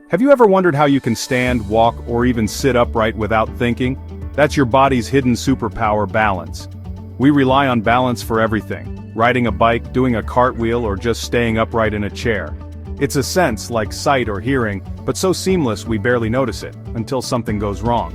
Have you ever wondered how you can stand, walk, or even sit upright without thinking? That's your body's hidden superpower, balance. We rely on balance for everything: riding a bike, doing a cartwheel, or just staying upright in a chair. It's a sense like sight or hearing, but so seamless we barely notice it, until something goes wrong.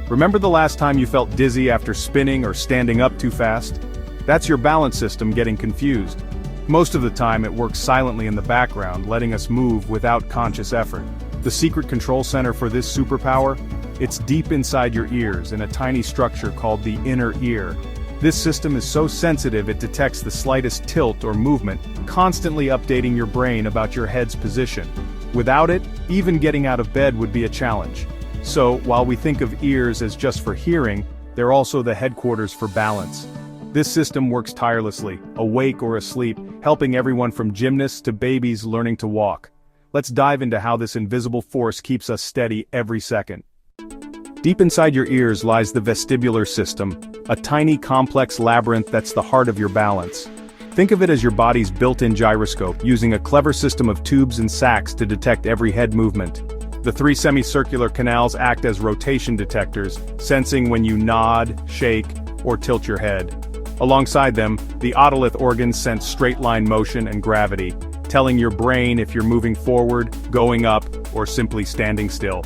Remember the last time you felt dizzy after spinning or standing up too fast? That's your balance system getting confused. Most of the time it works silently in the background, letting us move without conscious effort. The secret control center for this superpower? It's deep inside your ears in a tiny structure called the inner ear. This system is so sensitive it detects the slightest tilt or movement, constantly updating your brain about your head's position. Without it, even getting out of bed would be a challenge. So, while we think of ears as just for hearing, they're also the headquarters for balance. This system works tirelessly, awake or asleep, helping everyone from gymnasts to babies learning to walk. Let's dive into how this invisible force keeps us steady every second. Deep inside your ears lies the vestibular system, a tiny complex labyrinth that's the heart of your balance. Think of it as your body's built-in gyroscope, using a clever system of tubes and sacs to detect every head movement. The three semicircular canals act as rotation detectors, sensing when you nod, shake, or tilt your head. Alongside them, the otolith organs sense straight-line motion and gravity, telling your brain if you're moving forward, going up, or simply standing still.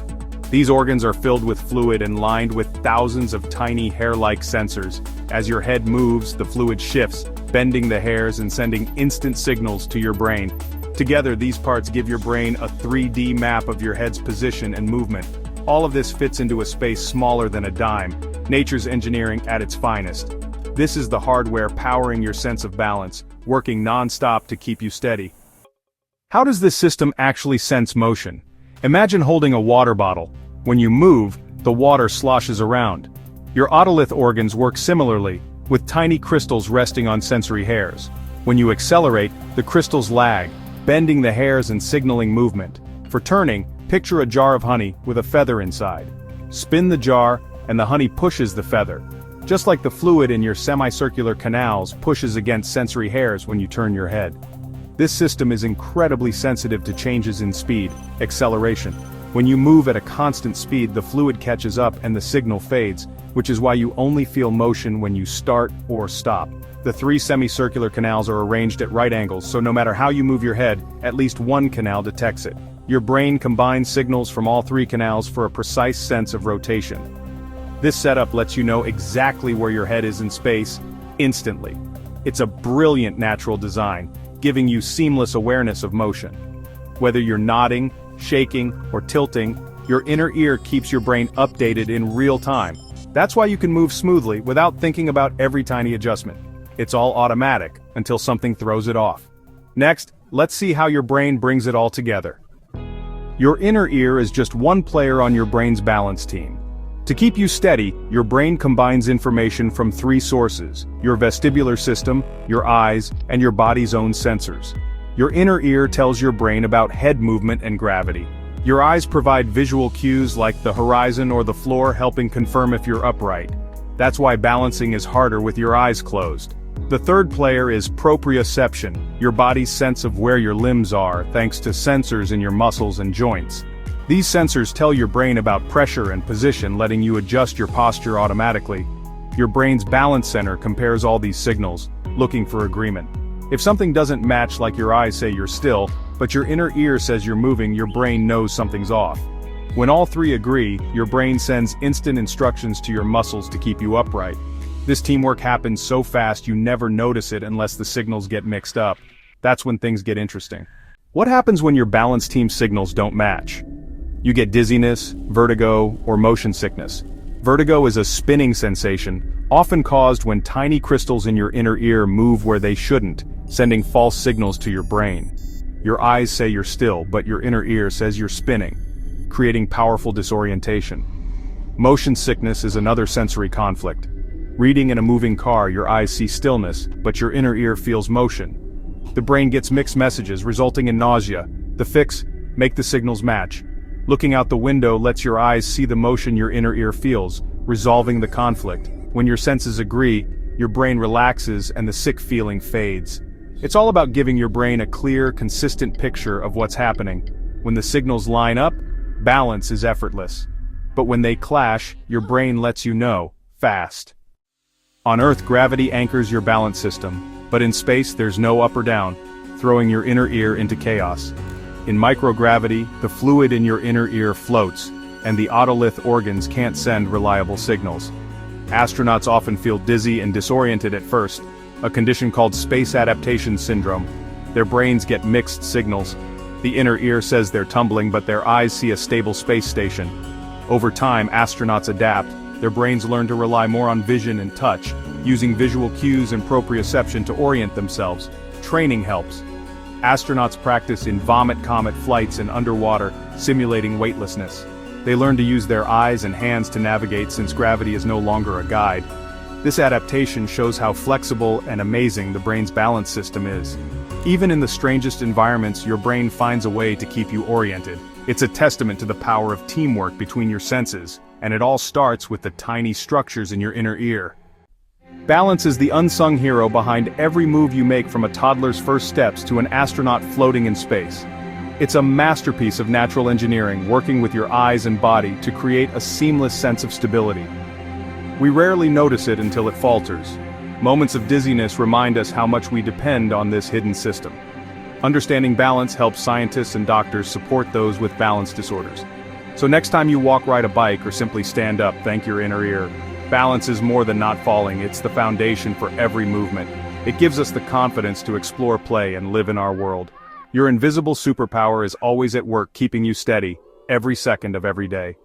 These organs are filled with fluid and lined with thousands of tiny hair-like sensors. As your head moves, the fluid shifts, bending the hairs and sending instant signals to your brain. Together, these parts give your brain a 3D map of your head's position and movement. All of this fits into a space smaller than a dime, nature's engineering at its finest. This is the hardware powering your sense of balance, working non-stop to keep you steady. How does this system actually sense motion? Imagine holding a water bottle. When you move, the water sloshes around. Your otolith organs work similarly, with tiny crystals resting on sensory hairs. When you accelerate, the crystals lag, bending the hairs and signaling movement. For turning, picture a jar of honey with a feather inside. Spin the jar, and the honey pushes the feather. Just like the fluid in your semicircular canals pushes against sensory hairs when you turn your head. This system is incredibly sensitive to changes in speed, acceleration. When you move at a constant speed, the fluid catches up and the signal fades, which is why you only feel motion when you start or stop. The three semicircular canals are arranged at right angles, so no matter how you move your head, at least one canal detects it. Your brain combines signals from all three canals for a precise sense of rotation. This setup lets you know exactly where your head is in space, instantly. It's a brilliant natural design, giving you seamless awareness of motion. Whether you're nodding, shaking, or tilting, your inner ear keeps your brain updated in real time. That's why you can move smoothly without thinking about every tiny adjustment. It's all automatic, until something throws it off. Next, let's see how your brain brings it all together. Your inner ear is just one player on your brain's balance team. To keep you steady, your brain combines information from three sources: your vestibular system, your eyes, and your body's own sensors. Your inner ear tells your brain about head movement and gravity. Your eyes provide visual cues like the horizon or the floor, helping confirm if you're upright. That's why balancing is harder with your eyes closed. The third player is proprioception, your body's sense of where your limbs are, thanks to sensors in your muscles and joints. These sensors tell your brain about pressure and position, letting you adjust your posture automatically. Your brain's balance center compares all these signals, looking for agreement. If something doesn't match, like your eyes say you're still, but your inner ear says you're moving, your brain knows something's off. When all three agree, your brain sends instant instructions to your muscles to keep you upright. This teamwork happens so fast you never notice it unless the signals get mixed up. That's when things get interesting. What happens when your balance team signals don't match? You get dizziness, vertigo, or motion sickness. Vertigo is a spinning sensation, often caused when tiny crystals in your inner ear move where they shouldn't, sending false signals to your brain. Your eyes say you're still, but your inner ear says you're spinning, creating powerful disorientation. Motion sickness is another sensory conflict. Reading in a moving car, your eyes see stillness, but your inner ear feels motion. The brain gets mixed messages, resulting in nausea. The fix: make the signals match. Looking out the window lets your eyes see the motion your inner ear feels, resolving the conflict. When your senses agree, your brain relaxes and the sick feeling fades. It's all about giving your brain a clear, consistent picture of what's happening. When the signals line up, balance is effortless. But when they clash, your brain lets you know, fast. On Earth, gravity anchors your balance system, but in space there's no up or down, throwing your inner ear into chaos. In microgravity, the fluid in your inner ear floats, and the otolith organs can't send reliable signals. Astronauts often feel dizzy and disoriented at first, a condition called space adaptation syndrome. Their brains get mixed signals. The inner ear says they're tumbling, but their eyes see a stable space station. Over time, astronauts adapt. Their brains learn to rely more on vision and touch, using visual cues and proprioception to orient themselves. Training helps. Astronauts practice in vomit-comet flights and underwater, simulating weightlessness. They learn to use their eyes and hands to navigate since gravity is no longer a guide. This adaptation shows how flexible and amazing the brain's balance system is. Even in the strangest environments, your brain finds a way to keep you oriented. It's a testament to the power of teamwork between your senses, and it all starts with the tiny structures in your inner ear. Balance is the unsung hero behind every move you make, from a toddler's first steps to an astronaut floating in space. It's a masterpiece of natural engineering, working with your eyes and body to create a seamless sense of stability. We rarely notice it until it falters. Moments of dizziness remind us how much we depend on this hidden system. Understanding balance helps scientists and doctors support those with balance disorders. So next time you walk, ride a bike, or simply stand up, thank your inner ear. Balance is more than not falling, it's the foundation for every movement. It gives us the confidence to explore, play, and live in our world. Your invisible superpower is always at work, keeping you steady, every second of every day.